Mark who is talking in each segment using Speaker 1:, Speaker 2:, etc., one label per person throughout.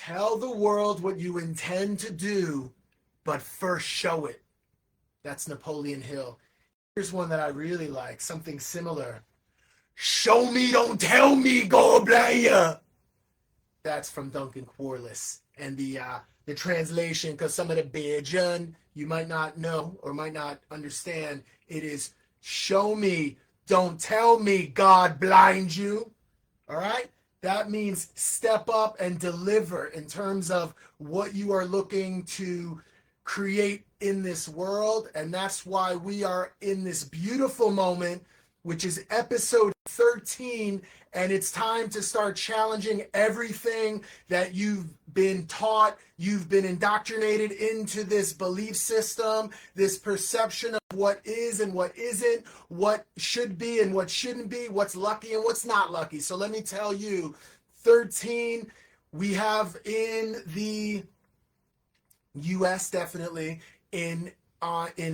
Speaker 1: Tell the world what you intend to do, but first show it. That's Napoleon Hill. Here's one that I really like, something similar. Show me, don't tell me, go blaya. That's from Duncan Quarless. And the translation, because some of the Bajan you might not know or might not understand, it is show me, don't tell me, God blind you. All right? That means step up and deliver in terms of what you are looking to create in this world. And that's why we are in this beautiful moment, which is episode 13. And it's time to start challenging everything that you've been taught. You've been indoctrinated into this belief system, this perception of what is and what isn't, what should be and what shouldn't be, what's lucky and what's not lucky. So let me tell you, 13, we have in the US, definitely, in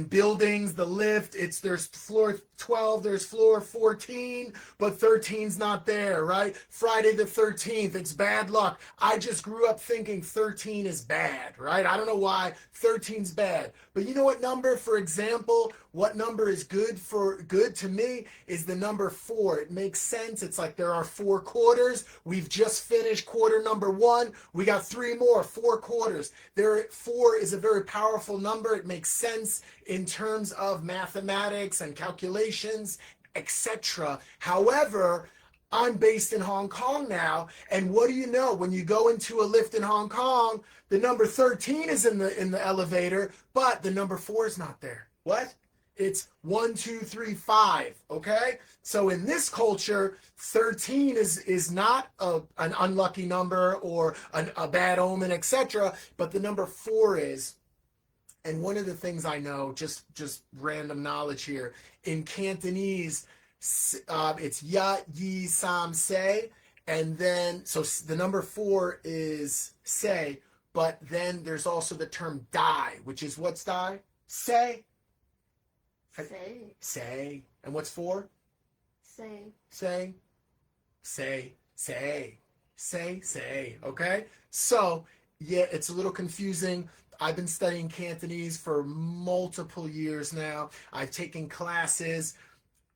Speaker 1: buildings, the lift, there's floor 12, there's floor 14, but 13's not there, right? Friday the 13th, it's bad luck. I just grew up thinking 13 is bad, right? I don't know why 13's bad. But you know what number, for example, what number is good to me is the number 4. It makes sense. It's like there are 4 quarters. We've just finished quarter number 1. We got 3 more, 4 quarters. 4 is a very powerful number. It makes sense in terms of mathematics and calculations, etc. However, I'm based in Hong Kong now, and what do you know? When you go into a lift in Hong Kong, the number 13 is in the elevator, but the number 4 is not there. What? It's 1, 2, 3, 5. Okay? So in this culture, 13 is not an unlucky number or a bad omen, etc. But the number 4 is. And one of the things I know, just random knowledge here, in Cantonese, it's ya, yi, sam, say, and then, so the number 4 is say, but then there's also the term die, which is what's die? Say.
Speaker 2: Say.
Speaker 1: Say. And what's 4?
Speaker 2: Say.
Speaker 1: Say. Say. Say. Say. Say. Okay? So, yeah, it's a little confusing. I've been studying Cantonese for multiple years now. I've taken classes.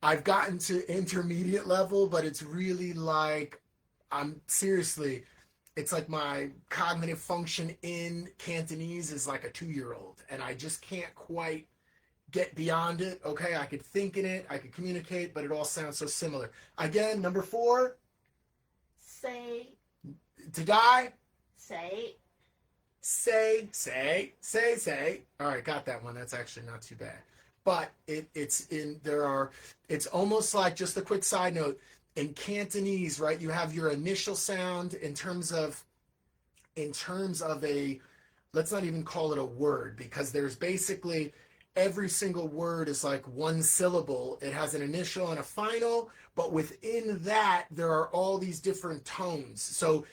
Speaker 1: I've gotten to intermediate level, but it's really like, it's like my cognitive function in Cantonese is like a 2-year-old, and I just can't quite get beyond it. Okay, I could think in it, I could communicate, but it all sounds so similar. Again, number 4.
Speaker 2: Say.
Speaker 1: To die.
Speaker 2: Say.
Speaker 1: Say. All right, got that one. That's actually not too bad. But it's almost like, just a quick side note, in Cantonese, right, you have your initial sound in terms of let's not even call it a word, because there's basically every single word is like one syllable. It has an initial and a final, but within that, there are all these different tones. So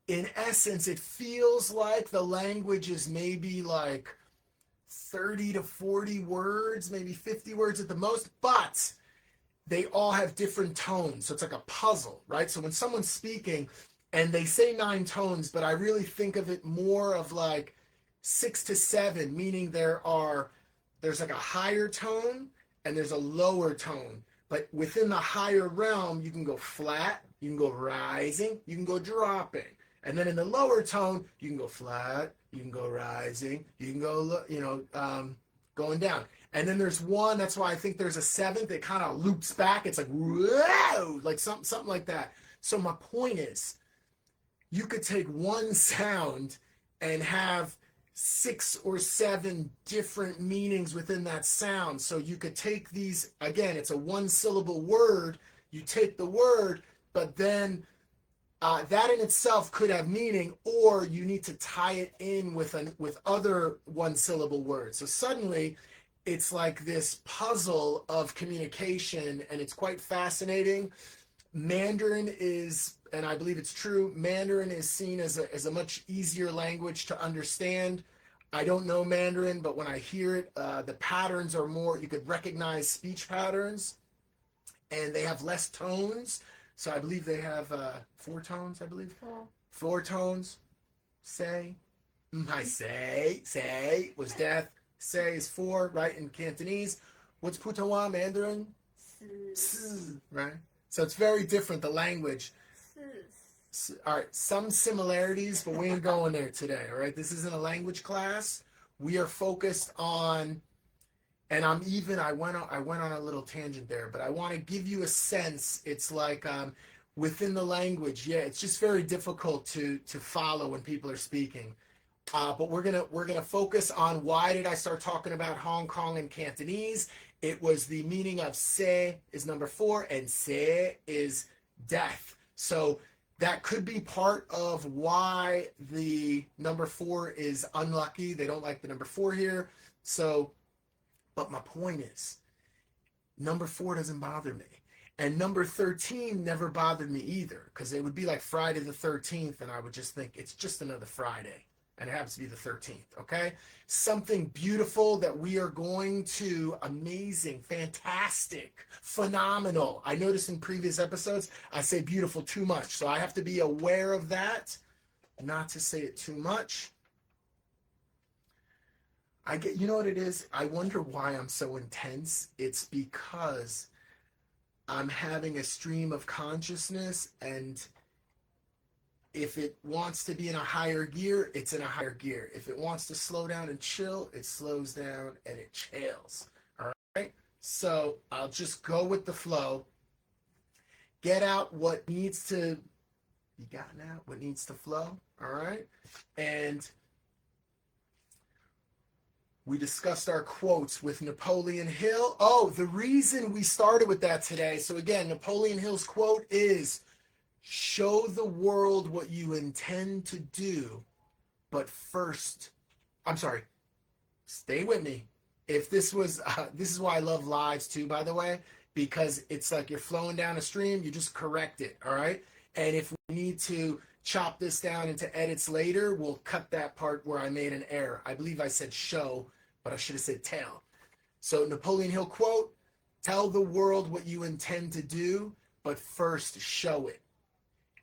Speaker 1: in essence, it feels like the language is maybe like 30 to 40 words, maybe 50 words at the most, but they all have different tones. So it's like a puzzle, right? So when someone's speaking and they say 9 tones, but I really think of it more of like 6 to 7, meaning there's like a higher tone and there's a lower tone. But within the higher realm, you can go flat, you can go rising, you can go dropping. And then in the lower tone, you can go flat, you can go rising, you can go, going down. And then there's one, that's why I think there's a 7th that kind of loops back. It's like, whoa, like something like that. So my point is, you could take one sound and have 6 or 7 different meanings within that sound. So you could take these, again, it's a 1-syllable word. You take the word, but then that in itself could have meaning, or you need to tie it in with other 1-syllable words. So suddenly, it's like this puzzle of communication, and it's quite fascinating. Mandarin is, and I believe it's true, Mandarin is seen as a much easier language to understand. I don't know Mandarin, but when I hear it, the patterns are more, you could recognize speech patterns, and they have less tones. So I believe they have 4 tones, I believe. 4 tones. Say. I say was death. Say is 4, right, in Cantonese. What's Putonghua Mandarin?
Speaker 2: 是
Speaker 1: Right? So it's very different, the language.
Speaker 2: 是
Speaker 1: All right, some similarities, but we ain't going there today, all right? This isn't a language class. We are focused on, and I went on a little tangent there, but I want to give you a sense. It's like within the language, yeah, it's just very difficult to follow when people are speaking. But we're gonna focus on why did I start talking about Hong Kong and Cantonese? It was the meaning of se is number 4 and se is death. So that could be part of why the number 4 is unlucky. They don't like the number 4 here. So, but my point is, number 4 doesn't bother me. And number 13 never bothered me either, because it would be like Friday the 13th, and I would just think it's just another Friday. And it happens to be the 13th, okay? Something beautiful that we are going to, amazing, fantastic, phenomenal. I noticed in previous episodes, I say beautiful too much. So I have to be aware of that, not to say it too much. You know what it is? I wonder why I'm so intense. It's because I'm having a stream of consciousness, and if it wants to be in a higher gear, it's in a higher gear. If it wants to slow down and chill, it slows down and it chills. All right? So I'll just go with the flow. Get out what needs to be gotten out, what needs to flow. All right? And we discussed our quotes with Napoleon Hill. Oh, the reason we started with that today. So again, Napoleon Hill's quote is, show the world what you intend to do, but first, I'm sorry, stay with me. If this was, this is why I love lives too, by the way, because it's like you're flowing down a stream, you just correct it, all right? And if we need to chop this down into edits later, we'll cut that part where I made an error. I believe I said show, but I should have said tell. So Napoleon Hill quote, tell the world what you intend to do, but first show it.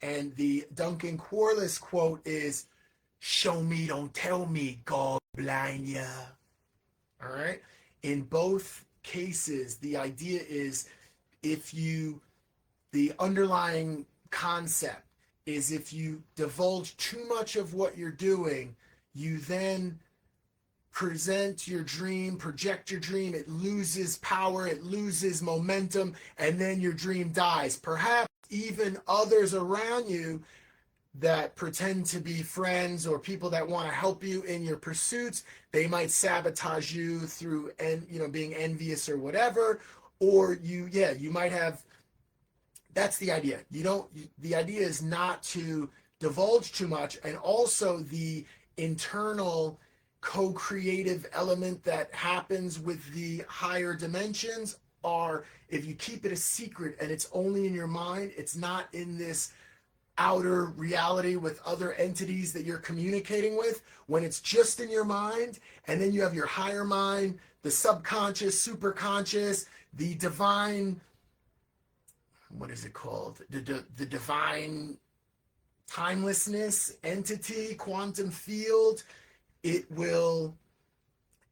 Speaker 1: And the Duncan QUARLESS quote is, show me, don't tell me, God blind ya. All right? In both cases, the idea is the underlying concept is if you divulge too much of what you're doing, you then present your dream, project your dream, it loses power, it loses momentum, and then your dream dies. Perhaps even others around you that pretend to be friends or people that want to help you in your pursuits, they might sabotage you through being envious or whatever. Or you might have, that's the idea. The idea is not to divulge too much, and also the internal co-creative element that happens with the higher dimensions are, if you keep it a secret and it's only in your mind, it's not in this outer reality with other entities that you're communicating with, when it's just in your mind, and then you have your higher mind, the subconscious, superconscious, the divine, what is it called? The divine timelessness entity, quantum field, it will,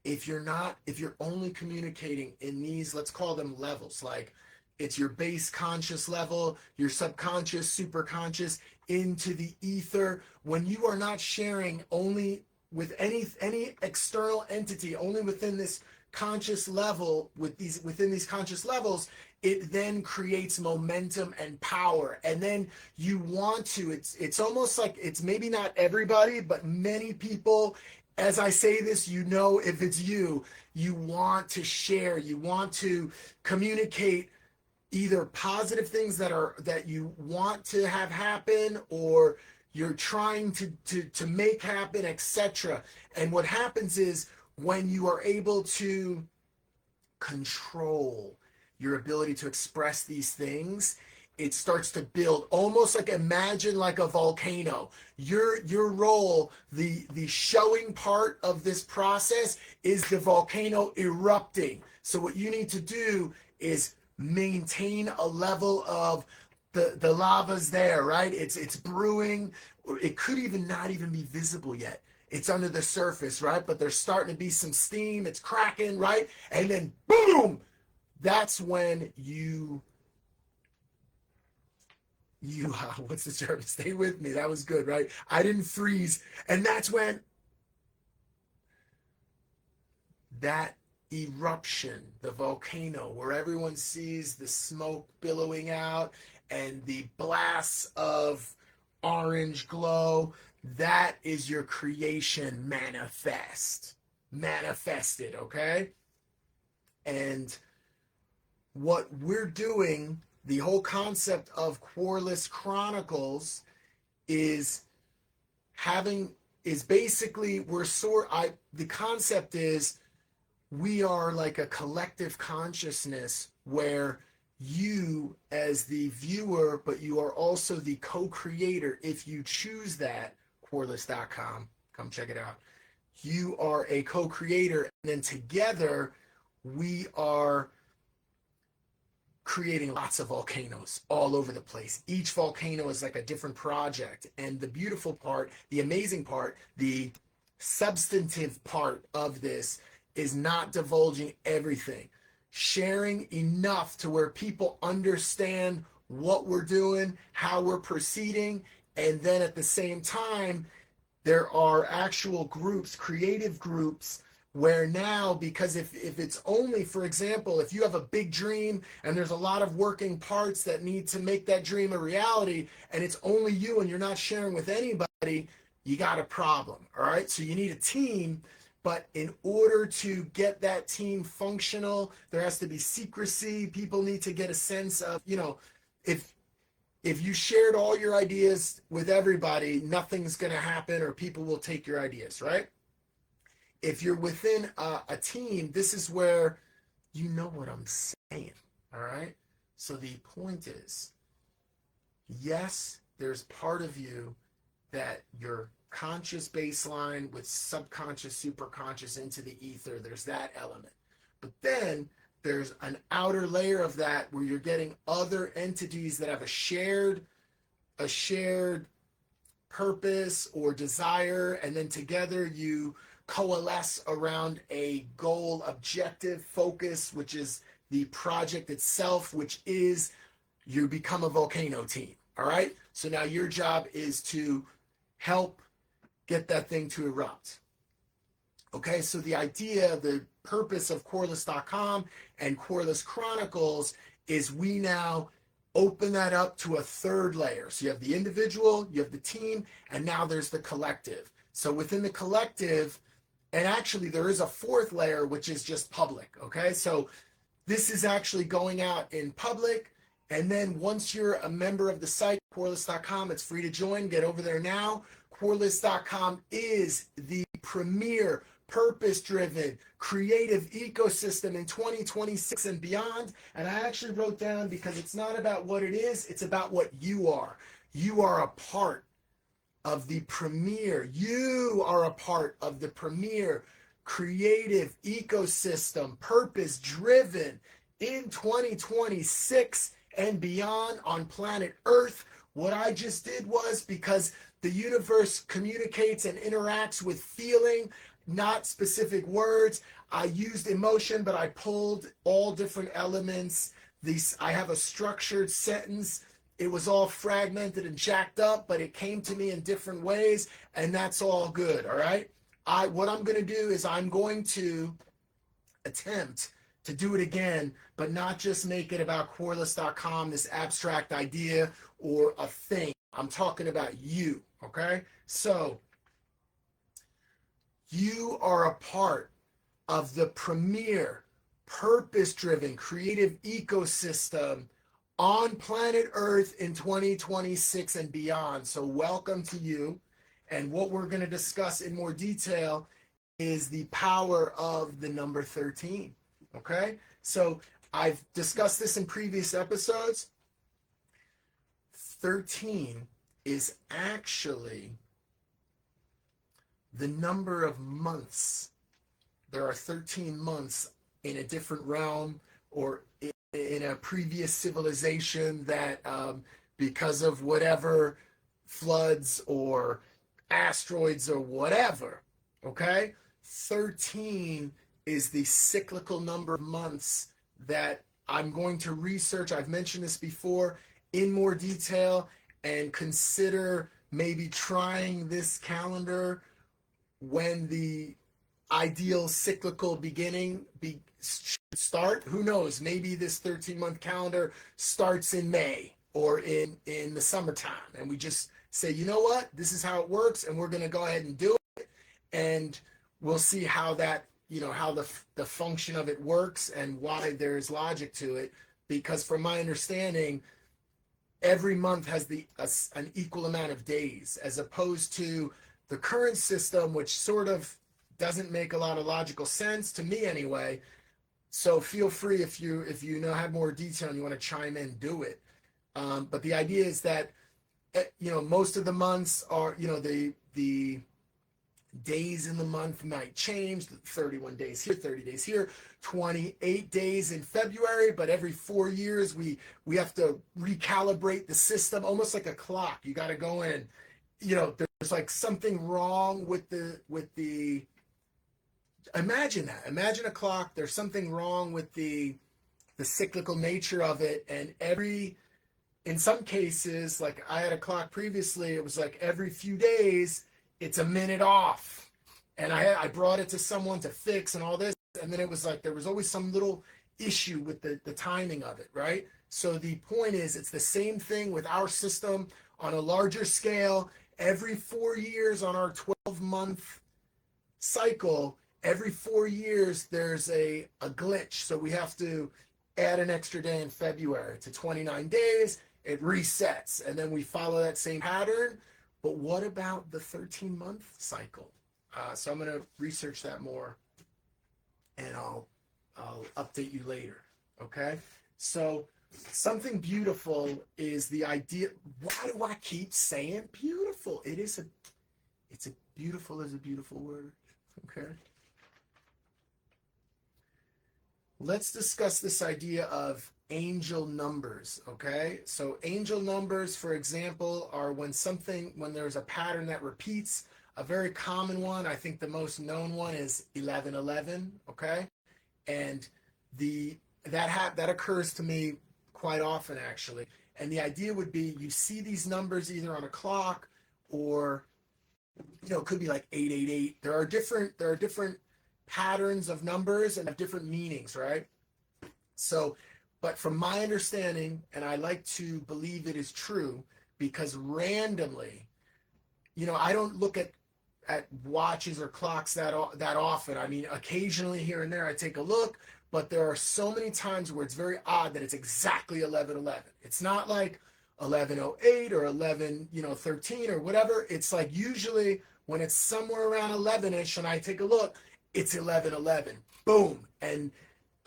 Speaker 1: if you're only communicating in these, let's call them levels, like it's your base conscious level, your subconscious, superconscious, into the ether, when you are not sharing only with any external entity, only within this conscious level, within these conscious levels, it then creates momentum and power. And then you want to, it's almost like, it's maybe not everybody, but many people, as I say this, if it's you want to share, you want to communicate either positive things that you want to have happen, or you're trying to make happen, etc. And what happens is, when you are able to control your ability to express these things, it starts to build, almost like, imagine like a volcano. Your role, the showing part of this process is the volcano erupting. So what you need to do is maintain a level of the lava's there, right? It's brewing. It could even not even be visible yet. It's under the surface, right? But there's starting to be some steam. It's cracking, right? And then boom, that's when you what's the term? Stay with me. That was good, right? I didn't freeze. And that's when that eruption, the volcano, where everyone sees the smoke billowing out and the blasts of orange glow, that is your creation manifested, okay? And what we're doing, the whole concept of QUARLESS Chronicles is basically the concept is we are like a collective consciousness where you as the viewer, but you are also the co-creator. If you choose that, QUARLESS.com, come check it out. You are a co-creator, and then together we are creating lots of volcanoes all over the place. Each volcano is like a different project. And the beautiful part, the amazing part, the substantive part of this is not divulging everything. Sharing enough to where people understand what we're doing, how we're proceeding, and then at the same time, there are actual groups, creative groups, where now, because if it's only, for example, if you have a big dream and there's a lot of working parts that need to make that dream a reality, and it's only you and you're not sharing with anybody, you got a problem, all right? So you need a team, but in order to get that team functional, there has to be secrecy. People need to get a sense of, if you shared all your ideas with everybody, nothing's going to happen, or people will take your ideas, right? If you're within a team, this is where you know what I'm saying, all right? So the point is, yes, there's part of you that your conscious baseline with subconscious, superconscious into the ether, there's that element. But then there's an outer layer of that where you're getting other entities that have a shared purpose or desire, and then together you coalesce around a goal, objective, focus, which is the project itself, which is you become a volcano team. All right. So now your job is to help get that thing to erupt. Okay. So the idea, the purpose of QUARLESS.com and QUARLESS Chronicles is we now open that up to a third layer. So you have the individual, you have the team, and now there's the collective. So within the collective, and actually there is a fourth layer, which is just public, okay? So this is actually going out in public, and then once you're a member of the site, QUARLESS.com, it's free to join. Get over there now. QUARLESS.com is the premier purpose-driven creative ecosystem in 2026 and beyond. And I actually wrote down, because it's not about what it is, it's about what you are. You are a part of the premier. You are a part of the premier creative ecosystem, purpose-driven in 2026 and beyond on planet Earth. What I just did was, because the universe communicates and interacts with feeling, not specific words, I used emotion, but I pulled all different elements. I have a structured sentence. It was all fragmented and jacked up, but it came to me in different ways, and that's all good, all right? What I'm going to do is I'm going to attempt to do it again, but not just make it about QUARLESS.com, this abstract idea or a thing. I'm talking about you, okay? So you are a part of the premier purpose-driven creative ecosystem on planet Earth in 2026 and beyond. So welcome to you. And what we're going to discuss in more detail is the power of the number 13. Okay? So I've discussed this in previous episodes. 13 is actually the number of months. There are 13 months in a different realm or in a previous civilization that because of whatever floods or asteroids or whatever. Okay? 13 is the cyclical number of months that I'm going to research. I've mentioned this before in more detail, and consider maybe trying this calendar when the ideal cyclical beginning should start. Who knows? Maybe this 13-month calendar starts in May or in the summertime, and we just say, you know what, this is how it works, and we're going to go ahead and do it, and we'll see how that, how the function of it works and why there's logic to it. Because from my understanding, every month has an equal amount of days, as opposed to the current system, which sort of doesn't make a lot of logical sense to me anyway. So feel free, if you have more detail and you want to chime in, do it. But the idea is that most of the months are, the days in the month might change. 31 days here, 30 days here, 28 days in February, but every 4 years we have to recalibrate the system, almost like a clock. You got to go in, there's like something wrong with the imagine a clock. There's something wrong with the cyclical nature of it, and in some cases, like I had a clock previously, it was like every few days it's a minute off, and I brought it to someone to fix and all this, and then it was like there was always some little issue with the timing of it, right? So the point is, it's the same thing with our system on a larger scale. Every 4 years on our 12-month cycle, every 4 years there's a glitch, so we have to add an extra day in February to 29 days. It resets, and then we follow that same pattern. But what about the 13-month cycle? So I'm going to research that more, and I'll update you later. Okay? So something beautiful is the idea. Why do I keep saying beautiful? It's a beautiful is a beautiful word. Okay? Let's discuss this idea of angel numbers, okay? So angel numbers, for example, are when there's a pattern that repeats. A very common one, I think the most known one, is 1111, okay? And that occurs to me quite often, actually. And the idea would be, you see these numbers either on a clock, or it could be like 888. There are different patterns of numbers and have different meanings, right? So, but from my understanding, and I like to believe it is true, because randomly, I don't look at watches or clocks that often. I mean, occasionally here and there I take a look, but there are so many times where it's very odd that it's exactly 11:11. It's not like 11:08 or 11:13 or whatever. It's like usually when it's somewhere around 11ish and I take a look, it's 11:11. Boom. And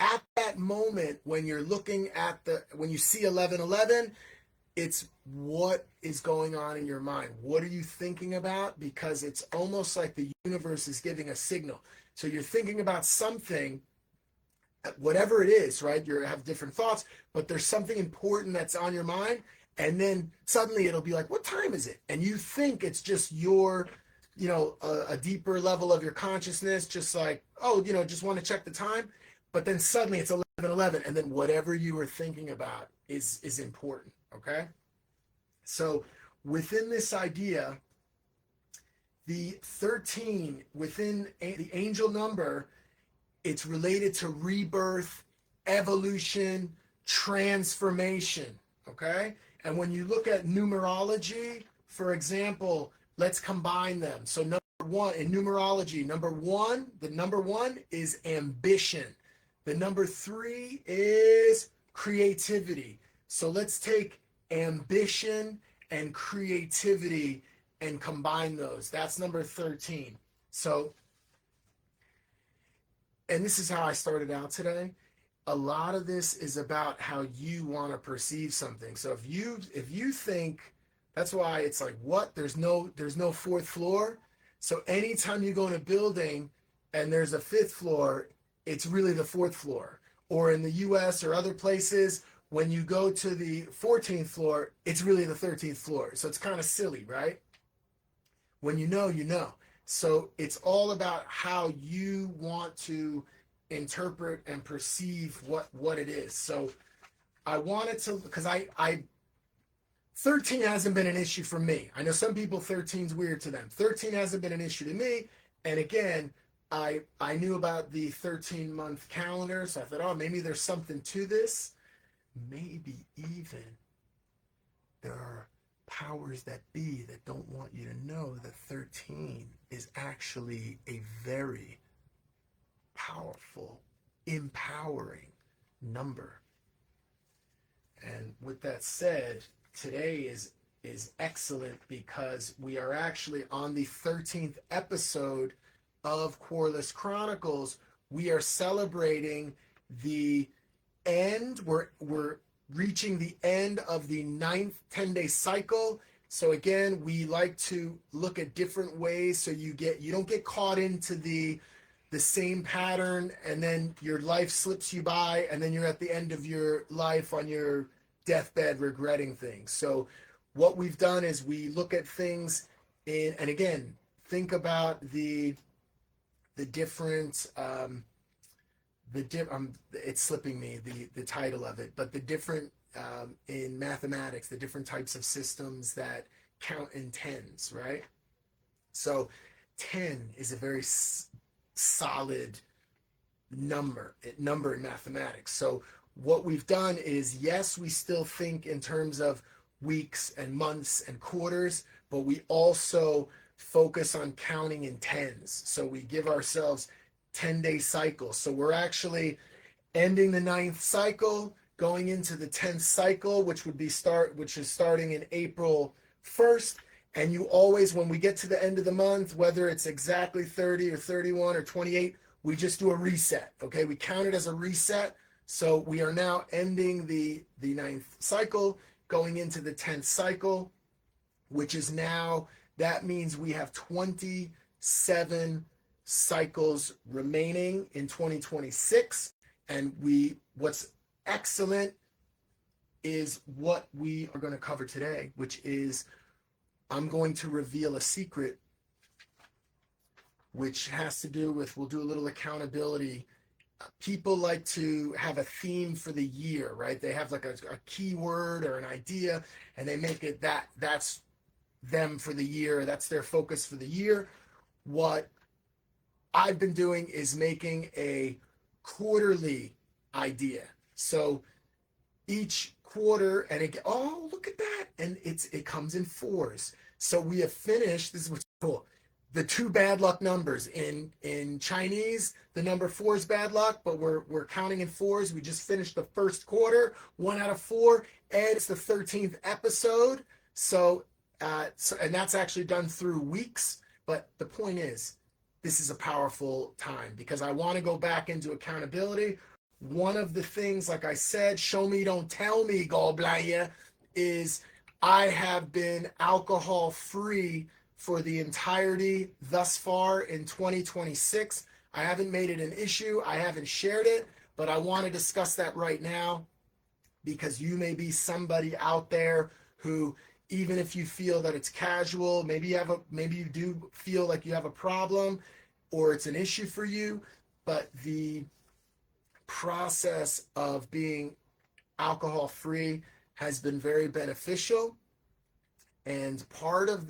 Speaker 1: at that moment, when you're looking at when you see 11:11, it's what is going on in your mind. What are you thinking about? Because it's almost like the universe is giving a signal. So you're thinking about something, whatever it is, right? You have different thoughts, but there's something important that's on your mind. And then suddenly it'll be like, what time is it? And you think it's just your, a deeper level of your consciousness, just like, just want to check the time. But then suddenly it's 11:11, and then whatever you were thinking about is important, okay? So within this idea, the 13 within the angel number, it's related to rebirth, evolution, transformation, okay? And when you look at numerology, for example, let's combine them. So number one, in numerology, the number one is ambition. The number 3 is creativity. So let's take ambition and creativity and combine those. That's number 13. So, and this is how I started out today. A lot of this is about how you want to perceive something. So if you think, that's why it's like, what? There's no 4th floor. So anytime you go in a building and there's a 5th floor, it's really the 4th floor. Or in the US or other places, when you go to the 14th floor, it's really the 13th floor. So it's kind of silly, right? When you know, you know. So it's all about how you want to interpret and perceive what it is. So I wanted to, because I 13 hasn't been an issue for me. I know some people 13's weird to them. 13 hasn't been an issue to me. And again, I knew about the 13-month calendar, so I thought, oh, maybe there's something to this. Maybe even there are powers that be that don't want you to know that 13 is actually a very powerful, empowering number. And with that said, today is excellent because we are actually on the 13th episode of QUARLESS Chronicles. We are celebrating the end. We're reaching the end of the 9th 10-day cycle. So again, we like to look at different ways so you don't get caught into the same pattern and then your life slips you by and then you're at the end of your life on your deathbed regretting things. So what we've done is we look at things and again, think about the different it's slipping me the title of it, but the different in mathematics, the different types of systems that count in tens, right? So 10 is a very solid number in mathematics. So what we've done is, yes, we still think in terms of weeks and months and quarters, but we also focus on counting in tens. So we give ourselves 10-day cycles. So we're actually ending the 9th cycle, going into the 10th cycle, which is starting in April 1st. And you always, when we get to the end of the month, whether it's exactly 30 or 31 or 28, we just do a reset. Okay, we count it as a reset. So we are now ending the 9th cycle, going into the 10th cycle, which is now, that means we have 27 cycles remaining in 2026. And what's excellent is what we are going to cover today, which is I'm going to reveal a secret which has to do with, we'll do a little accountability. People like to have a theme for the year, right? They have like a keyword or an idea and they make it that's them for the year. That's their focus for the year. What I've been doing is making a quarterly idea. So each quarter, and oh, look at that. And it comes in fours. So we have finished, this is what's cool, the 2 bad luck numbers. In Chinese, the number 4 is bad luck, but we're counting in fours. We just finished the first quarter, 1 out of 4, and it's the 13th episode. So and that's actually done through weeks. But the point is, this is a powerful time because I want to go back into accountability. One of the things, like I said, show me, don't tell me, Gallblaya, is I have been alcohol free for the entirety thus far in 2026. I haven't made it an issue. I haven't shared it, but I want to discuss that right now because you may be somebody out there who, even if you feel that it's casual, maybe you do feel like you have a problem or it's an issue for you, but the process of being alcohol free has been very beneficial. And part of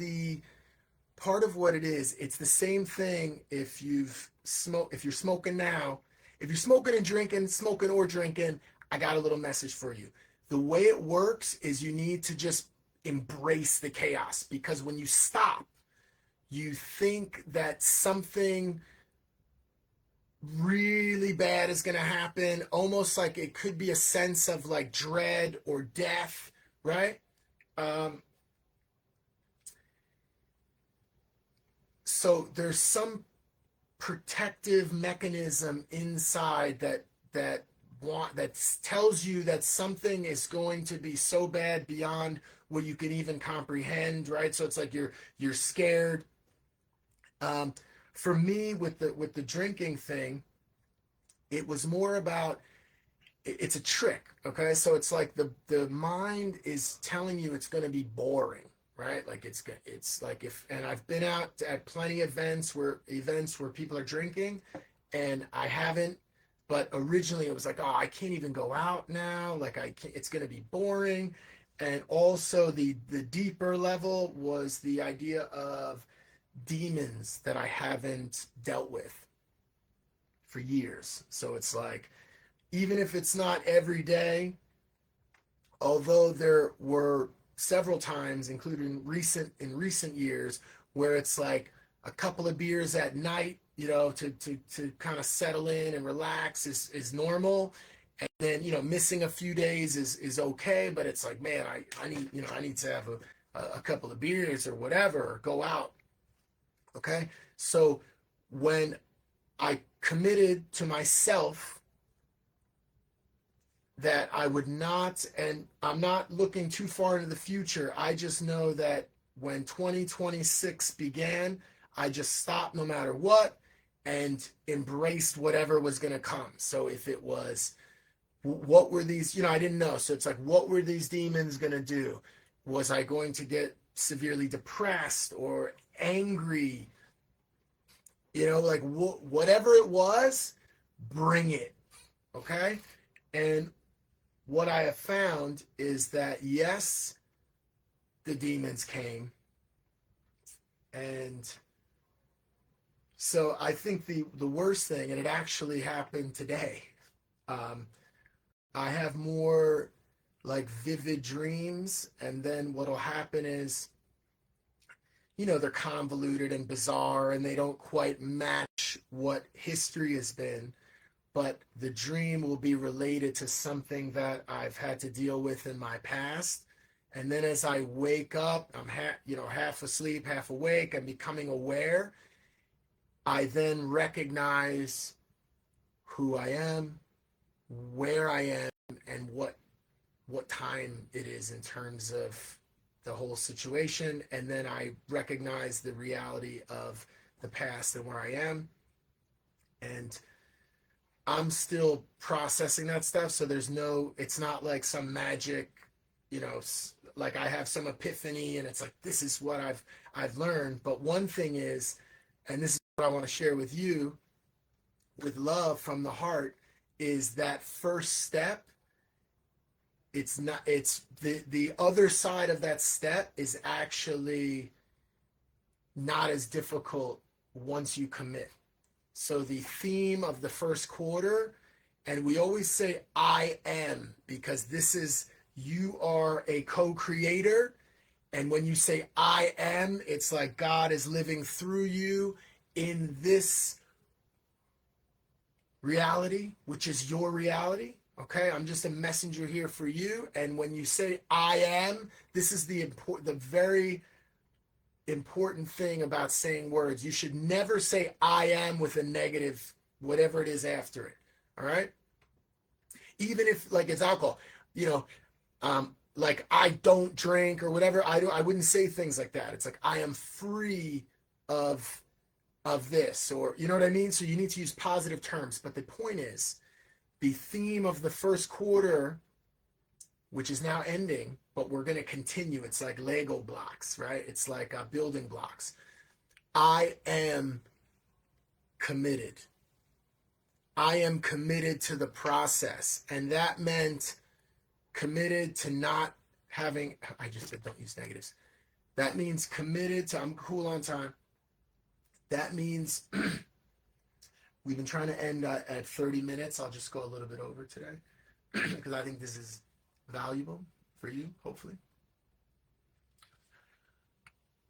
Speaker 1: what it is, it's the same thing if you're smoking now. If you're smoking and drinking, smoking or drinking, I got a little message for you. The way it works is you need to just embrace the chaos, because when you stop, you think that something really bad is going to happen, almost like it could be a sense of like dread or death, right? So there's some protective mechanism inside that tells you that something is going to be so bad beyond what you can even comprehend, right? So it's like you're scared. For me, with the drinking thing, it was more about it's a trick. Okay, so it's like the mind is telling you it's going to be boring, right? Like it's like if, and I've been out at plenty of events where people are drinking, and I haven't. But originally it was like, oh, I can't even go out now. Like I can't, it's going to be boring. And also the deeper level was the idea of demons that I haven't dealt with for years. So it's like, even if it's not every day, although there were several times, including recent years, where it's like a couple of beers at night, to kind of settle in and relax is normal. And then, missing a few days is okay, but it's like, man, I need to have a couple of beers or whatever, or go out. Okay. So when I committed to myself that I would not, and I'm not looking too far into the future. I just know that when 2026 began, I just stopped no matter what and embraced whatever was going to come. So if it was, what were these, I didn't know. So it's like, what were these demons going to do? Was I going to get severely depressed or angry? Like whatever it was, bring it. Okay. And what I have found is that, yes, the demons came. And so I think the worst thing, and it actually happened today, I have more like vivid dreams. And then what'll happen is, they're convoluted and bizarre and they don't quite match what history has been. But the dream will be related to something that I've had to deal with in my past. And then as I wake up, I'm half asleep, half awake, I'm becoming aware. I then recognize who I am, where I am, and what time it is in terms of the whole situation. And then I recognize the reality of the past and where I am. And I'm still processing that stuff. So it's not like some magic, like I have some epiphany and it's like, this is what I've learned. But one thing is, and this is what I want to share with you with love from the heart, is that first step. It's the other side of that step is actually not as difficult once you commit. So the theme of the first quarter, and we always say I am, because you are a co-creator. And when you say I am, it's like God is living through you in this reality, which is your reality. Okay, I'm just a messenger here for you. And when you say I am, this is the very important thing about saying words. You should never say I am with a negative, whatever it is after it. All right. Even if like it's alcohol, like I don't drink or whatever. I wouldn't say things like that. It's like, I am free of this, or, you know what I mean? So you need to use positive terms. But the point is, the theme of the first quarter, which is now ending, but we're going to continue. It's like Lego blocks, right? It's like building blocks. I am committed. I am committed to the process. And that meant committed to not having, I just said don't use negatives. That means committed to, I'm cool on time. That means we've been trying to end at 30 minutes. I'll just go a little bit over today because I think this is valuable for you, hopefully.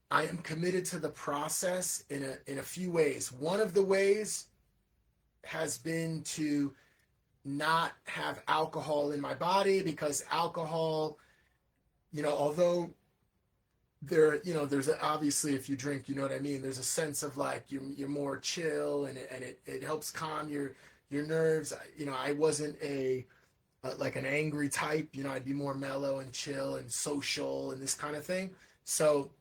Speaker 1: I am committed to the process in a few ways. One of the ways has been to not have alcohol in my body, because alcohol, although there's obviously, if you drink, you know what I mean, there's a sense of like you're more chill, and it helps calm your nerves. I wasn't like an angry type. I'd be more mellow and chill and social and this kind of thing. So,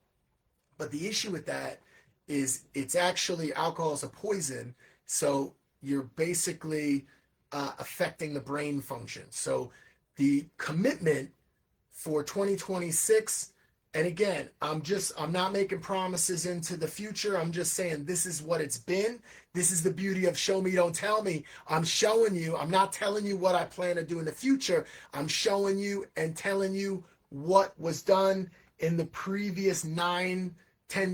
Speaker 1: but the issue with that is it's actually, alcohol is a poison. So you're basically affecting the brain function. So the commitment for 2026, and again, I'm not making promises into the future. I'm just saying this is what it's been. This is the beauty of show me, don't tell me. I'm showing you. I'm not telling you what I plan to do in the future. I'm showing you and telling you what was done in the previous 9-10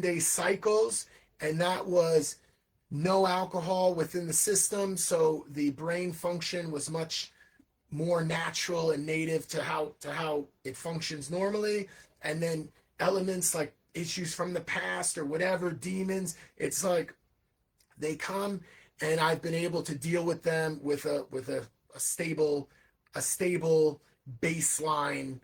Speaker 1: day cycles. And that was no alcohol within the system. So the brain function was much more natural and native to how it functions normally. And then elements like issues from the past or whatever, demons, it's like they come, and I've been able to deal with them with a stable baseline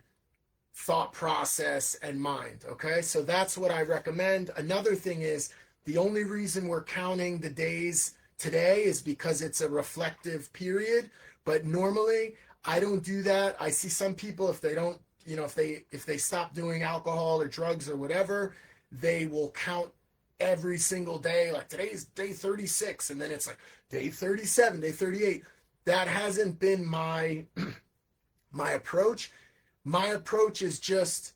Speaker 1: thought process and mind. Okay, so that's what I recommend. Another thing is, the only reason we're counting the days today is because it's a reflective period, but normally I don't do that. I see some people, if they don't, if they stop doing alcohol or drugs or whatever, they will count every single day, like today's day 36, and then it's like day 37, day 38. That hasn't been my my approach. My approach is just,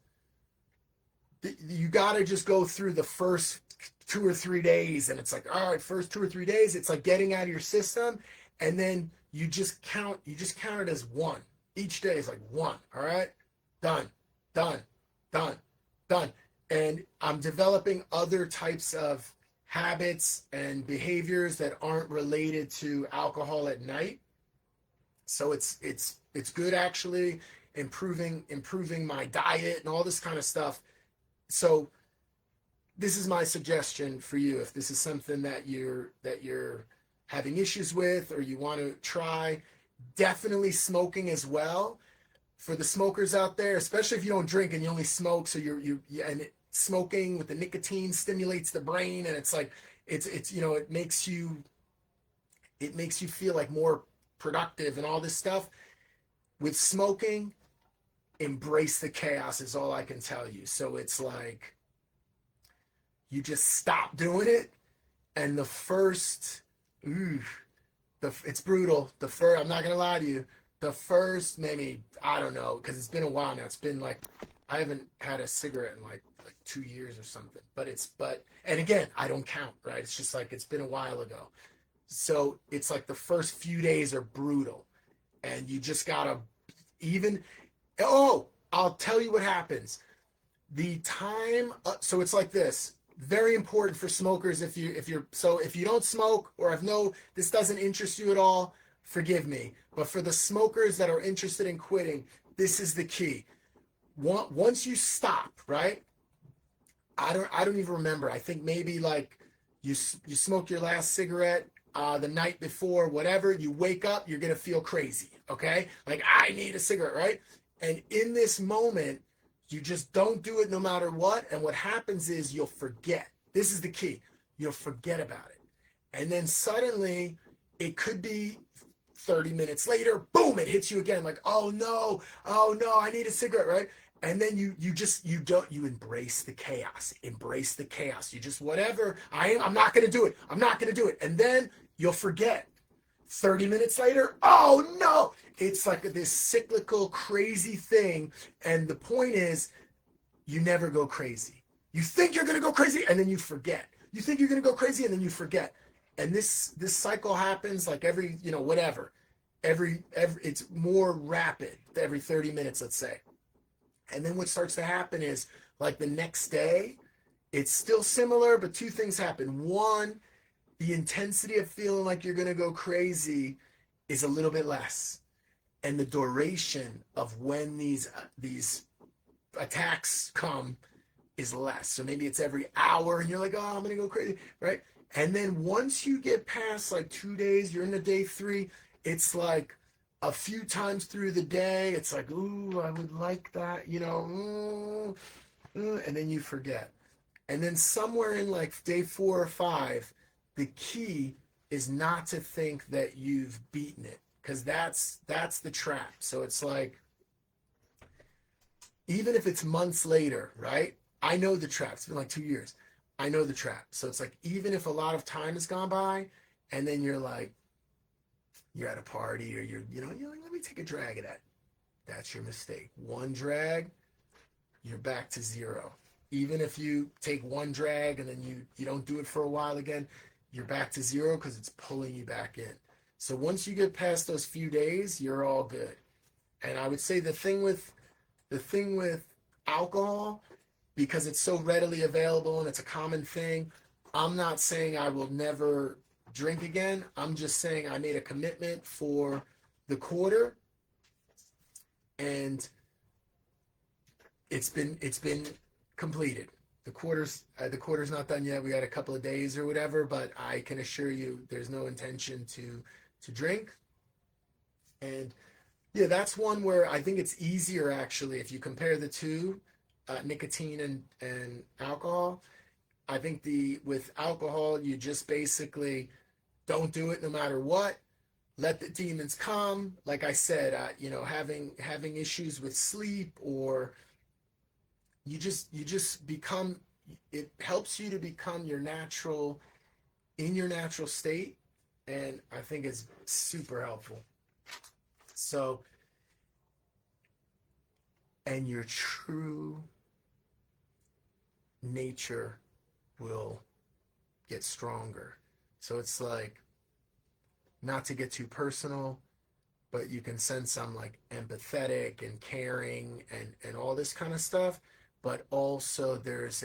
Speaker 1: you got to just go through the first 2 or 3 days, and it's like, all right, first 2 or 3 days, it's like getting out of your system, and then you just count it as one. Each day is like one. All right, done. And I'm developing other types of habits and behaviors that aren't related to alcohol at night. So it's good, actually, improving my diet and all this kind of stuff. So this is my suggestion for you. If this is something that you're having issues with, or you want to try, definitely smoking as well. For the smokers out there, especially if you don't drink and you only smoke, so smoking with the nicotine stimulates the brain, and it's like it makes you feel like more productive and all this stuff. With smoking, embrace the chaos is all I can tell you. So it's like you just stop doing it, and it's brutal. I'm not gonna lie to you. The first, maybe, I don't know, because it's been a while now. It's been like, I haven't had a cigarette in like 2 years or something. And again, I don't count, right? It's just like, it's been a while ago. So it's like the first few days are brutal, and you just gotta I'll tell you what happens. The time, so it's like this. Very important for smokers. If you don't smoke, or if this doesn't interest you at all, forgive me. But for the smokers that are interested in quitting, this is the key. Once you stop, right? I don't even remember. I think maybe like you smoke your last cigarette the night before, whatever. You wake up, you're gonna feel crazy. Okay, like, I need a cigarette, right? And in this moment, you just don't do it no matter what. And what happens is you'll forget. This is the key. You'll forget about it, and then suddenly it could be 30 minutes later, boom, it hits you again, like, oh no, I need a cigarette, right? And then you embrace the chaos. You just, whatever, I'm not going to do it. And then you'll forget. 30 minutes later, oh no, it's like this cyclical, crazy thing. And the point is, you never go crazy. You think you're going to go crazy, and then you forget. You think you're going to go crazy, and then you forget. And this cycle happens like every, whatever. Every it's more rapid every 30 minutes, let's say. And then what starts to happen is, like, the next day, it's still similar, but two things happen. One, the intensity of feeling like you're going to go crazy is a little bit less. And the duration of when these attacks come is less. So maybe it's every hour, and you're like, oh, I'm going to go crazy, right? And then once you get past like 2 days, you're into day 3, it's like a few times through the day, it's like, ooh, I would like that, and then you forget. And then somewhere in like day 4 or 5, the key is not to think that you've beaten it, because that's the trap. So it's like, even if it's months later, right? I know the trap. It's been like 2 years. I know the trap. So it's like, even if a lot of time has gone by, and then you're like, you're at a party or you're like, let me take a drag of that. That's your mistake. One drag, you're back to zero. Even if you take one drag and then you don't do it for a while again, you're back to zero because it's pulling you back in. So once you get past those few days, you're all good. And I would say the thing with alcohol, because it's so readily available and it's a common thing, I'm not saying I will never drink again. I'm just saying I made a commitment for the quarter, and it's been completed. The quarter's not done yet. We got a couple of days or whatever, but I can assure you there's no intention to drink. And yeah, that's one where I think it's easier actually if you compare the two, nicotine and alcohol. I think with alcohol you just basically don't do it no matter what. Let the demons come. Like I said, having issues with sleep, or you just become. It helps you to become in your natural state, and I think it's super helpful. So, and your true nature will get stronger. So it's like, not to get too personal, but you can sense I'm like empathetic and caring and all this kind of stuff. But also there's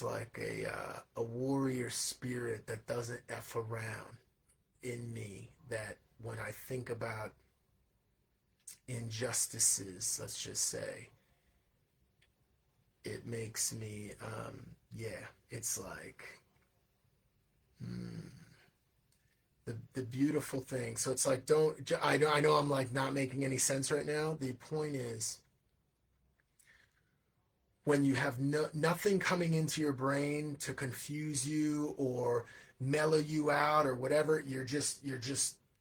Speaker 1: like a warrior spirit that doesn't F around in me, that when I think about injustices, let's just say, it makes me, it's like, the beautiful thing. So it's like, I know I'm like not making any sense right now. The point is, when you have nothing coming into your brain to confuse you or mellow you out or whatever, you're just,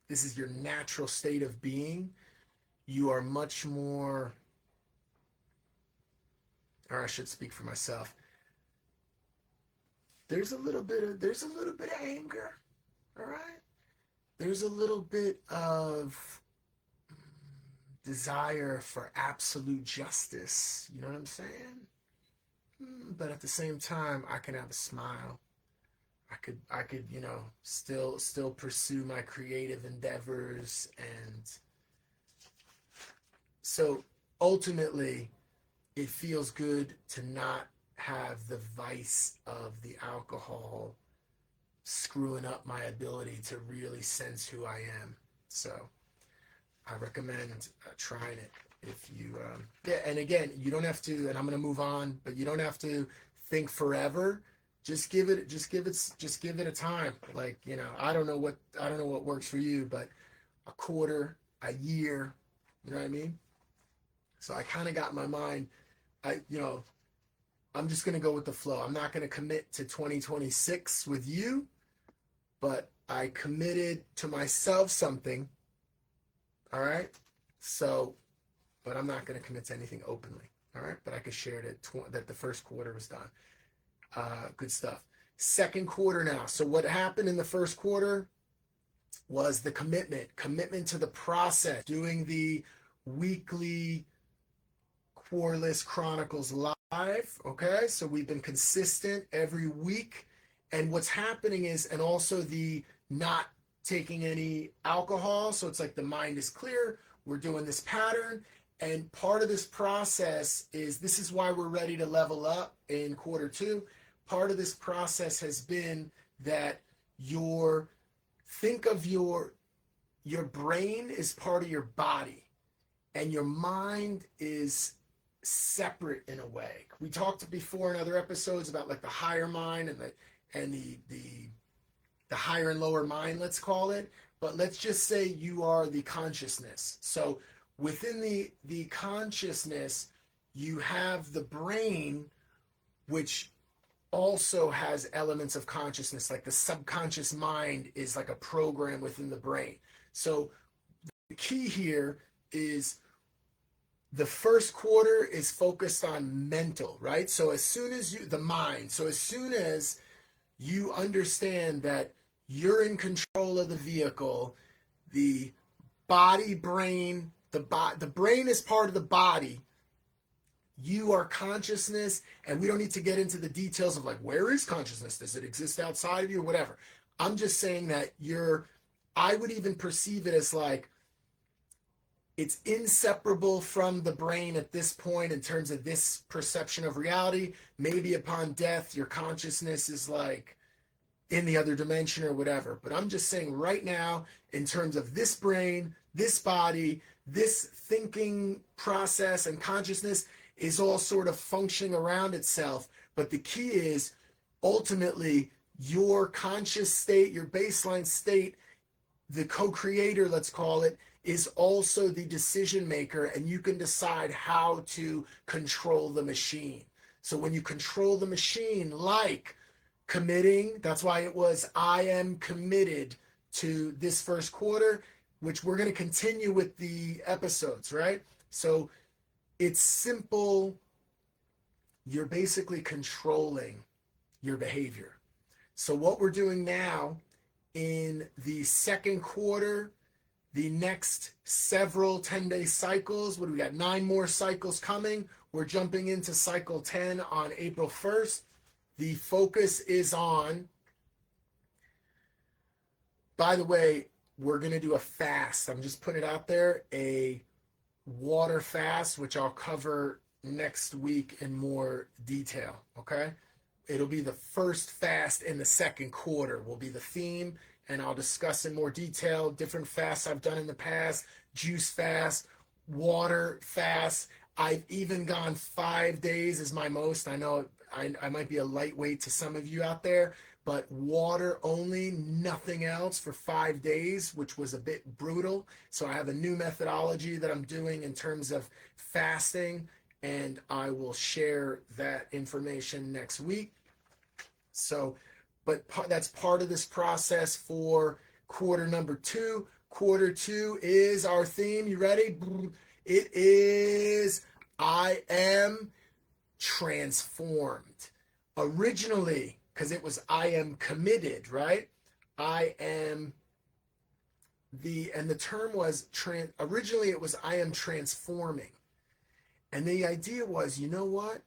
Speaker 1: this is your natural state of being. You are much more, or I should speak for myself. There's a little bit of anger, all right? There's a little bit of desire for absolute justice. You know what I'm saying? But at the same time, I can have a smile. I could, still pursue my creative endeavors. And so ultimately, it feels good to not have the vice of the alcohol screwing up my ability to really sense who I am. So I recommend trying it. If you, and again, you don't have to, and I'm going to move on, but you don't have to think forever. Just give it a time. Like, I don't know what works for you, but a quarter, a year, you know what I mean? So I kind of got my mind, I'm just going to go with the flow. I'm not going to commit to 2026 with you, but I committed to myself something. All right. So, but I'm not going to commit to anything openly. All right. But I could share that the first quarter was done. Good stuff. Second quarter now. So what happened in the first quarter was the commitment to the process, doing the weekly QUARLESS Chronicles live. Okay. So we've been consistent every week. And what's happening is, and also the not taking any alcohol. So it's like the mind is clear. We're doing this pattern. And part of this process this is why we're ready to level up in quarter two. Part of this process has been that think of your brain is part of your body, and your mind is separate in a way. We talked before in other episodes about like the higher mind and the higher and lower mind, let's call it. But let's just say you are the consciousness. So within the consciousness, you have the brain, which also has elements of consciousness. Like the subconscious mind is like a program within the brain. So the key here is the first quarter is focused on mental, right? So as soon as the mind, so as soon as you understand that you're in control of the vehicle, the body, brain, the brain is part of the body. You are consciousness, and we don't need to get into the details of like, where is consciousness? Does it exist outside of you or whatever? I'm just saying that I would even perceive it as like, it's inseparable from the brain at this point in terms of this perception of reality. Maybe upon death, your consciousness is like in the other dimension or whatever. But I'm just saying right now, in terms of this brain, this body, this thinking process and consciousness is all sort of functioning around itself. But the key is ultimately your conscious state, your baseline state, the co-creator, let's call it, is also the decision maker, and you can decide how to control the machine. So when you control the machine, like committing, that's why it was, I am committed to this first quarter, which we're going to continue with the episodes, right? So it's simple. You're basically controlling your behavior. So what we're doing now in the second quarter, the next several 10-day cycles, what do we got? 9 more cycles coming. We're jumping into cycle 10 on April 1st. The focus is on, by the way, we're going to do a fast. I'm just putting it out there, a water fast, which I'll cover next week in more detail, okay? It'll be the first fast in the second quarter will be the theme, and I'll discuss in more detail different fasts I've done in the past, juice fast, water fast. I've even gone 5 days is my most. I know I might be a lightweight to some of you out there, but water only, nothing else for 5 days, which was a bit brutal. So I have a new methodology that I'm doing in terms of fasting, and I will share that information next week. So, but that's part of this process for quarter number 2. Quarter 2 is our theme. You ready? It is I am transformed. Originally, because it was I am committed, right? And the term was, originally it was I am transforming. And the idea was, you know what?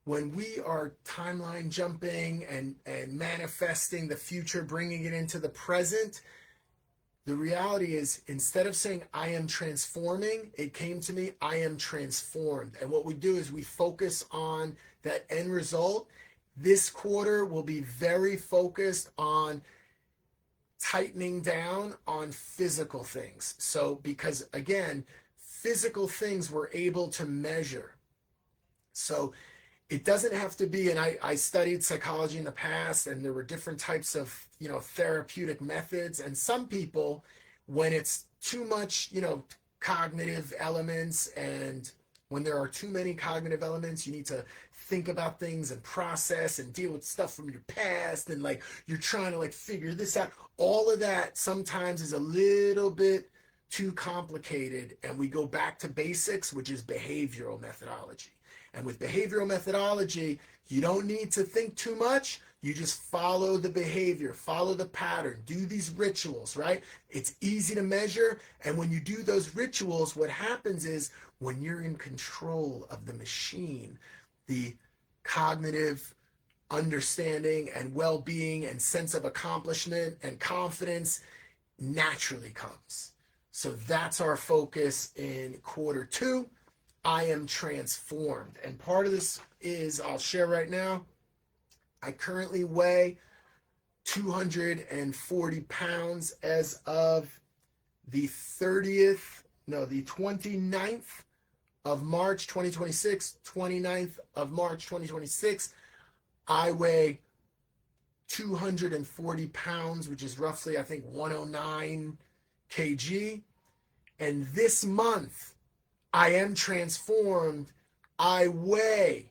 Speaker 1: When we are timeline jumping and manifesting the future, bringing it into the present, the reality is, instead of saying I am transforming, it came to me, I am transformed. And what we do is we focus on that end result. This quarter will be very focused on tightening down on physical things. So, because again, physical things we're able to measure. So it doesn't have to be, and I studied psychology in the past, and there were different types of, therapeutic methods. And some people, when it's too much, cognitive elements, and when there are too many cognitive elements, you need to think about things and process and deal with stuff from your past, and like you're trying to like figure this out. All of that sometimes is a little bit too complicated, and we go back to basics, which is behavioral methodology. And with behavioral methodology, you don't need to think too much. You just follow the behavior, follow the pattern, do these rituals, right? It's easy to measure. And when you do those rituals, what happens is when you're in control of the machine, the cognitive understanding and well-being and sense of accomplishment and confidence naturally comes. So that's our focus in quarter 2. I am transformed. And part of this is, I'll share right now, I currently weigh 240 pounds as of the 29th of March 2026, 29th of March 2026. I weigh 240 pounds, which is roughly, I think, 109 kg. And this month, I am transformed. I weigh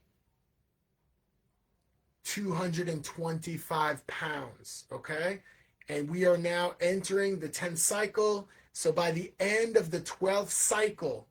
Speaker 1: 225 pounds, okay? And we are now entering the 10th cycle. So by the end of the 12th cycle,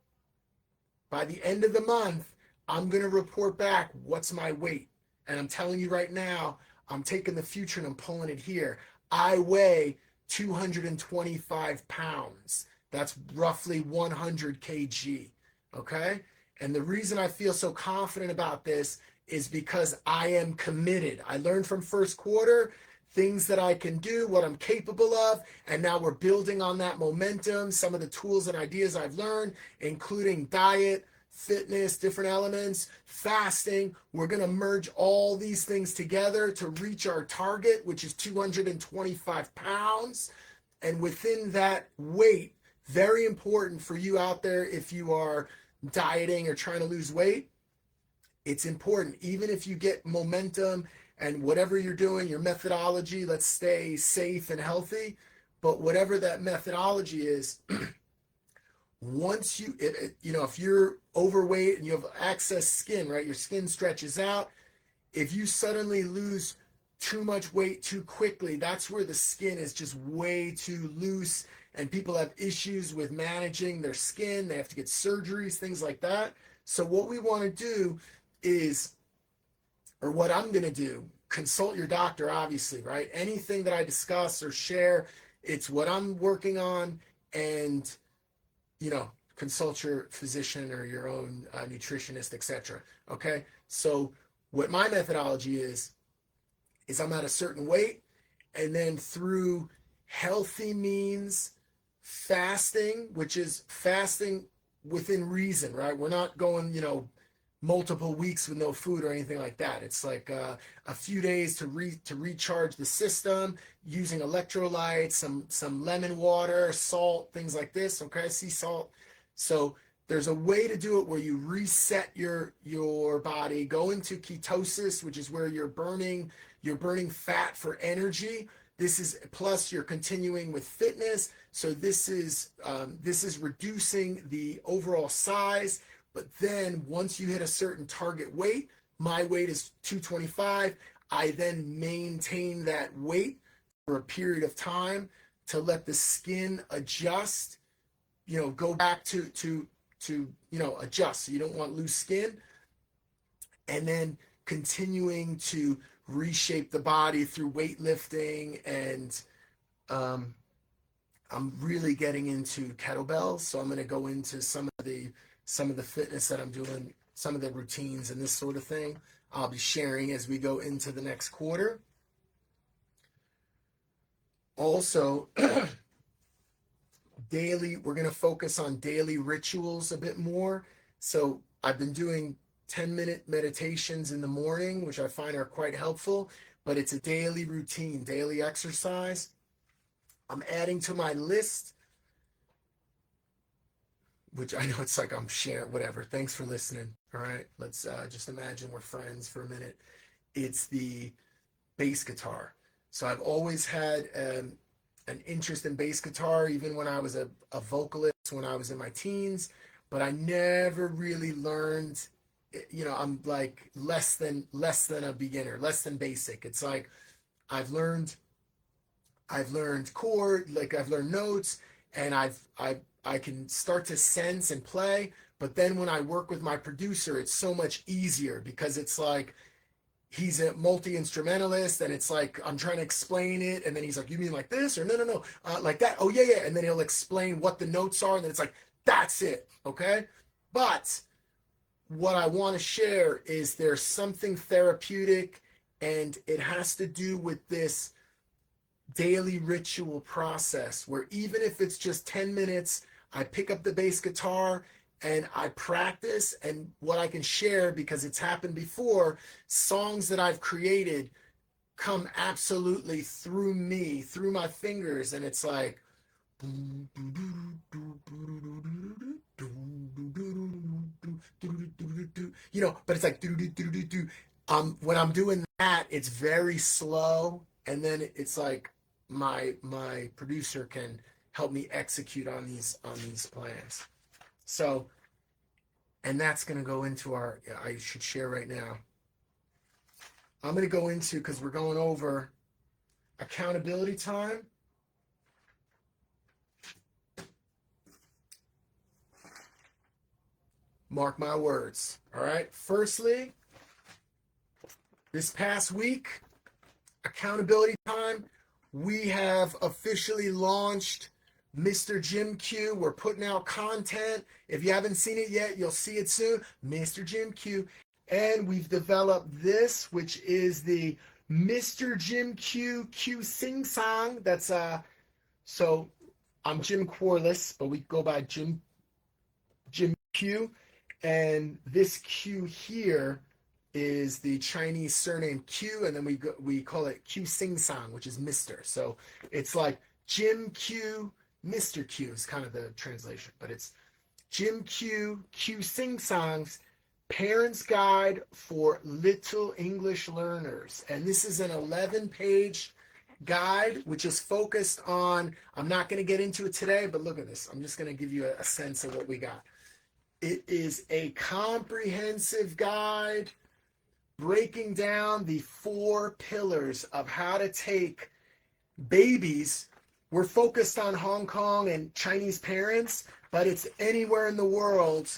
Speaker 1: by the end of the month, I'm going to report back what's my weight. And I'm telling you right now, I'm taking the future and I'm pulling it here. I weigh 225 pounds. That's roughly 100 kg. Okay? And the reason I feel so confident about this is because I am committed. I learned from first quarter things that I can do, what I'm capable of, and now we're building on that momentum. Some of the tools and ideas I've learned, including diet, fitness, different elements, fasting. We're going to merge all these things together to reach our target, which is 225 pounds. And within that weight, very important for you out there if you are dieting or trying to lose weight, it's important. Even if you get momentum and whatever you're doing, your methodology, let's stay safe and healthy. But whatever that methodology is, once if you're overweight and you have excess skin, right, your skin stretches out. If you suddenly lose too much weight too quickly, that's where the skin is just way too loose, and people have issues with managing their skin. They have to get surgeries, things like that. So what we want to do is, or what I'm going to do, consult your doctor, obviously, right? Anything that I discuss or share, it's what I'm working on, and consult your physician or your own nutritionist, etc. Okay, so what my methodology is I'm at a certain weight, and then through healthy means, fasting, which is fasting within reason, right? We're not going, multiple weeks with no food or anything like that. It's like a few days to recharge the system using electrolytes, some lemon water, salt, things like this. Okay, sea salt. So there's a way to do it where you reset your body, go into ketosis, which is where you're burning fat for energy. This is plus you're continuing with fitness. So this is reducing the overall size. But then once you hit a certain target weight, my weight is 225. I then maintain that weight for a period of time to let the skin adjust, go back to adjust. So you don't want loose skin. And then continuing to reshape the body through weightlifting, and I'm really getting into kettlebells. So I'm going to go into some of the fitness that I'm doing, some of the routines and this sort of thing. I'll be sharing as we go into the next quarter. Also, we're going to focus on daily rituals a bit more. So I've been doing 10-minute meditations in the morning, which I find are quite helpful, but it's a daily routine, daily exercise. I'm adding to my list, which I know it's like I'm sharing, whatever. Thanks for listening. All right, let's just imagine we're friends for a minute. It's the bass guitar. So I've always had an interest in bass guitar, even when I was a vocalist, when I was in my teens, but I never really learned, I'm like less than a beginner, less than basic. It's like I've learned chord, like I've learned notes, and I can start to sense and play. But then when I work with my producer, it's so much easier because it's like he's a multi-instrumentalist, and it's like I'm trying to explain it, and then he's like, you mean like this, or no, like that? Oh yeah, and then he'll explain what the notes are, and then it's like, that's it. Okay, but what I want to share is there's something therapeutic, and it has to do with this daily ritual process where even if it's just 10 minutes, I pick up the bass guitar and I practice. And what I can share, because it's happened before, songs that I've created come absolutely through me, through my fingers, and it's like but it's like when I'm doing that, it's very slow, and then it's like my producer can help me execute on these plans. So, and that's going to go into I should share right now. I'm going to go into, because we're going over accountability time. Mark my words. All right. Firstly, this past week, accountability time, we have officially launched Mr. Jim Q. We're putting out content. If you haven't seen it yet, you'll see it soon. Mr. Jim Q. And we've developed this, which is the Mr. Jim Q Sing Song. That's so I'm Jim QUARLESS, but we go by Jim Q. And this Q here is the Chinese surname Q, and then we call it Q Sing Song, which is Mr. So it's like Jim Q, Mr. Q is kind of the translation, but it's Jim Q Sing Songs, Parents Guide for Little English Learners. And this is an 11-page guide, which is focused on, I'm not going to get into it today, but look at this. I'm just going to give you a sense of what we got. It is a comprehensive guide breaking down the 4 pillars of how to take babies. We're focused on Hong Kong and Chinese parents, but it's anywhere in the world.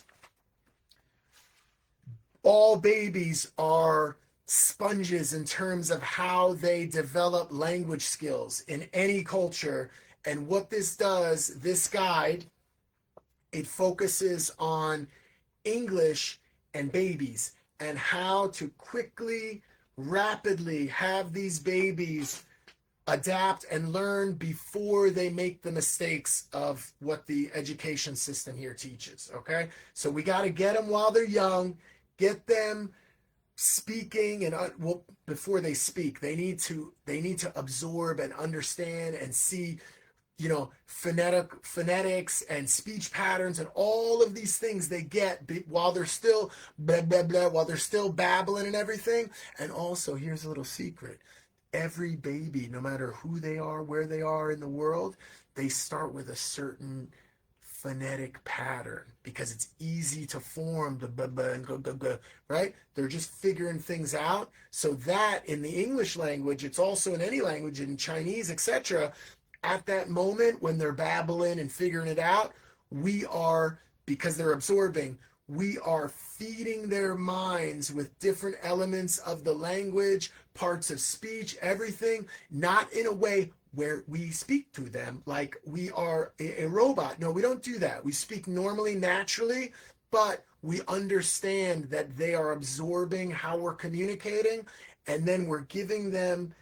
Speaker 1: All babies are sponges in terms of how they develop language skills in any culture. And what this does, this guide, it focuses on English and babies and how to quickly, rapidly have these babies adapt and learn before they make the mistakes of what the education system here teaches, okay? So we got to get them while they're young, get them speaking, and well, before they speak, they need to absorb and understand and see, you know, phonetics and speech patterns and all of these things they get while they're still blah, blah, blah, while they're still babbling and everything. And also, here's a little secret. Every baby, no matter who they are, where they are in the world, they start with a certain phonetic pattern because it's easy to form the blah, blah, and go, right? They're just figuring things out. So that in the English language, it's also in any language, in Chinese, etc., at that moment when they're babbling and figuring it out, we are, because they're absorbing, we are feeding their minds with different elements of the language, parts of speech, everything, not in a way where we speak to them like we are a robot. No, we don't do that. We speak normally, naturally, but we understand that they are absorbing how we're communicating, and then we're giving them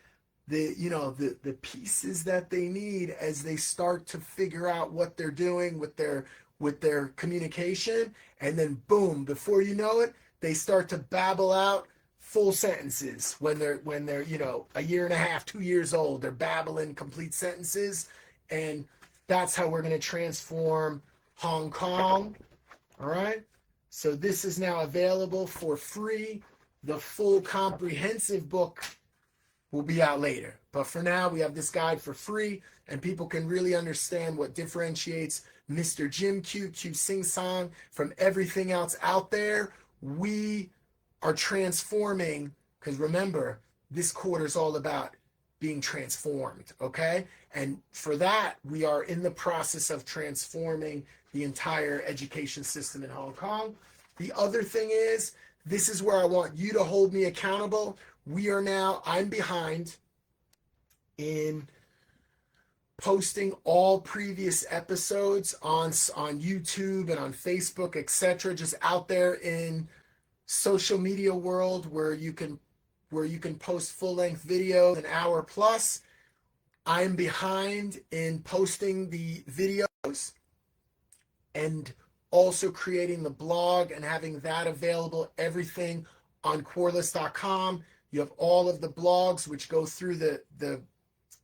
Speaker 1: the pieces that they need as they start to figure out what they're doing with their communication. And then boom, before you know it, they start to babble out full sentences when they're a year and a half, 2 years old. They're babbling complete sentences. And that's how we're going to transform Hong Kong. All right, so this is now available for free. The full comprehensive book will be out later. But for now, we have this guide for free, and people can really understand what differentiates Mr. Jim Q Sing Song from everything else out there. We are transforming, because remember, this quarter is all about being transformed, okay? And for that, we are in the process of transforming the entire education system in Hong Kong. The other thing is, this is where I want you to hold me accountable. I'm behind in posting all previous episodes on YouTube and on Facebook, etc., just out there in social media world where you can post full-length video, an hour plus. I'm behind in posting the videos and also creating the blog and having that available, everything on QUARLESS.com. You have all of the blogs which go through the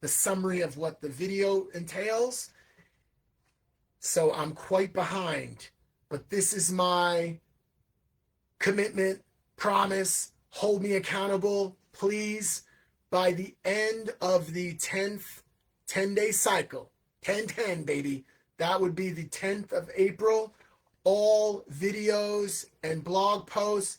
Speaker 1: summary of what the video entails. So I'm quite behind, but this is my commitment, promise. Hold me accountable, please. By the end of the 10-day cycle, 10-10, baby, that would be the 10th of April, all videos and blog posts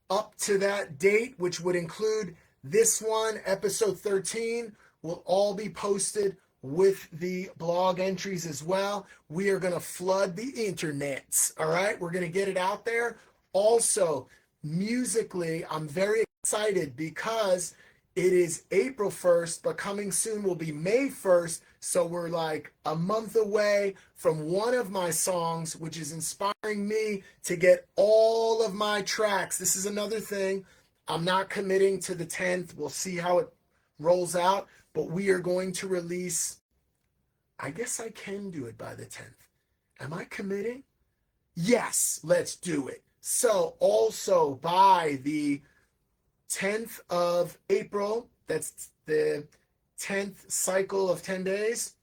Speaker 1: up to that date, which would include this one, episode 13, will all be posted with the blog entries as well. We are going to flood the internets, all right? We're going to get it out there. Also, musically, I'm very excited because It is April 1st, but coming soon will be May 1st. So we're like a month away from one of my songs, which is inspiring me to get all of my tracks. This is another thing. I'm not committing to the 10th. We'll see how it rolls out, but we are going to release. I guess I can do it by the 10th. Am I committing? Yes, let's do it. So also by the 10th of April, that's the 10th cycle of 10 days,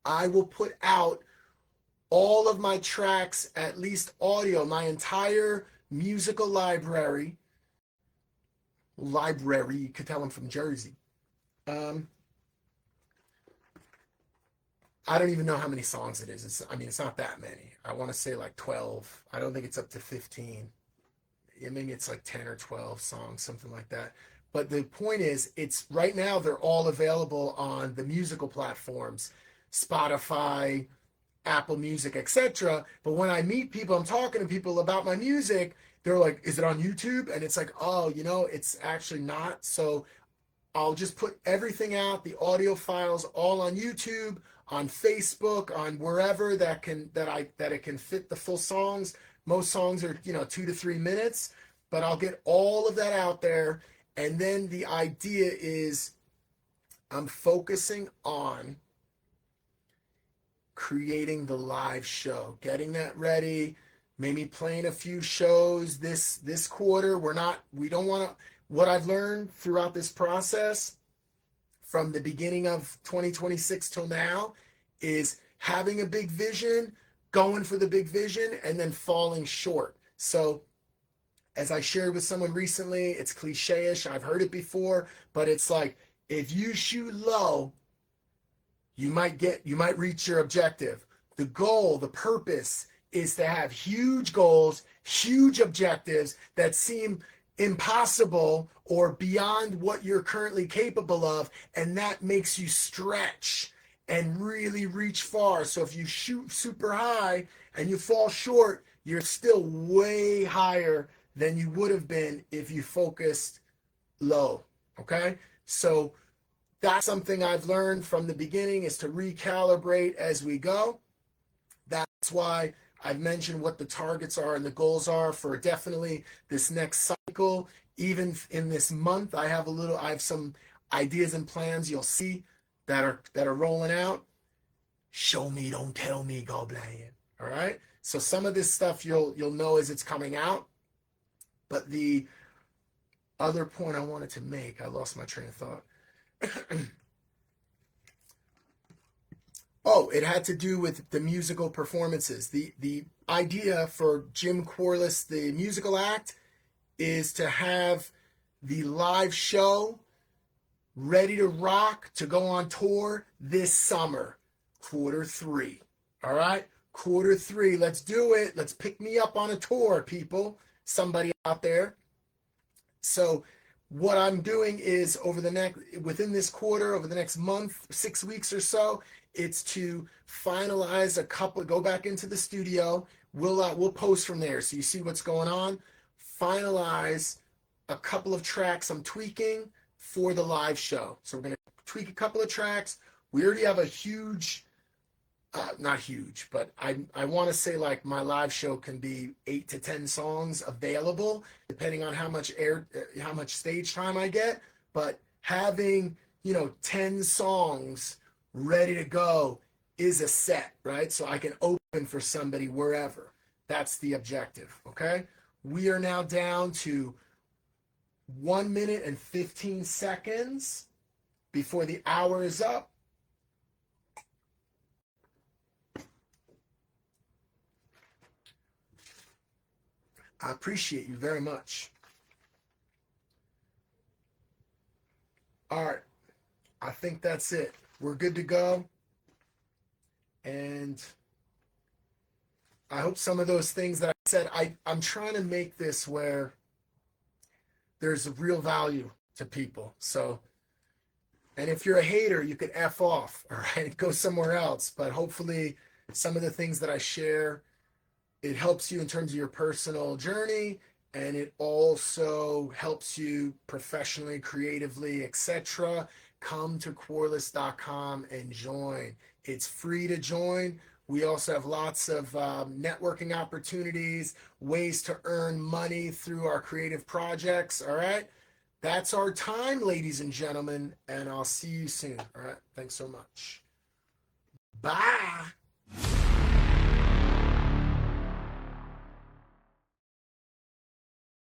Speaker 1: I will put out all of my tracks, at least audio, my entire musical library. You could tell I'm from Jersey. I don't even know how many songs it is. It's not that many. I want to say like 12. I don't think it's up to 15. Maybe it's like 10 or 12 songs, something like that. But the point is, it's right now they're all available on the musical platforms, Spotify, Apple Music, etc. But when I meet people, I'm talking to people about my music, they're like, is it on YouTube? And it's like, oh, it's actually not. So I'll just put everything out, the audio files, all on YouTube, on Facebook, on wherever that it can fit the full songs. Most songs are 2 to 3 minutes, but I'll get all of that out there. And then the idea is I'm focusing on creating the live show, getting that ready, maybe playing a few shows this quarter. We don't want to. What I've learned throughout this process from the beginning of 2026 till now is having a big vision, going for the big vision, and then falling short. So as I shared with someone recently, it's cliche-ish, I've heard it before, but it's like, if you shoot low, you might reach your objective. The goal, the purpose is to have huge goals, huge objectives that seem impossible or beyond what you're currently capable of, and that makes you stretch and really reach far. So if you shoot super high and you fall short, you're still way higher than you would have been if you focused low. Okay? So that's something I've learned from the beginning, is to recalibrate as we go. That's why I've mentioned what the targets are and the goals are for definitely this next cycle. Even in this month, I have some ideas and plans you'll see that are rolling out. Show me, don't tell me, go blind. All right. So some of this stuff you'll know as it's coming out. But the other point I wanted to make, I lost my train of thought. Oh, it had to do with the musical performances. The idea for Jim Quarless, the musical act, is to have the live show ready to rock, to go on tour this summer, Q3. All right? Q3, let's do it. Let's pick me up on a tour, people. Somebody out there. So what I'm doing is within this quarter, over the next month, 6 weeks or so, it's to finalize go back into the studio. We'll post from there so you see what's going on. Finalize a couple of tracks I'm tweaking for the live show. So we're going to tweak a couple of tracks. We already have a huge, not huge, but I want to say like my live show can be 8 to 10 songs available, depending on how much stage time I get. But having, 10 songs ready to go is a set, right? So I can open for somebody wherever. That's the objective, okay? We are now down to 1 minute and 15 seconds before the hour is up. I appreciate you very much. All right. I think that's it. We're good to go. And I hope some of those things that I said, I'm trying to make this where there's a real value to people. So, and if you're a hater, you could F off, all right? Go somewhere else. But hopefully some of the things that I share, it helps you in terms of your personal journey, and it also helps you professionally, creatively, etc. Come to QUARLESS.com and join. It's free to join. We also have lots of networking opportunities, ways to earn money through our creative projects. All right. That's our time, ladies and gentlemen, and I'll see you soon. All right. Thanks so much. Bye.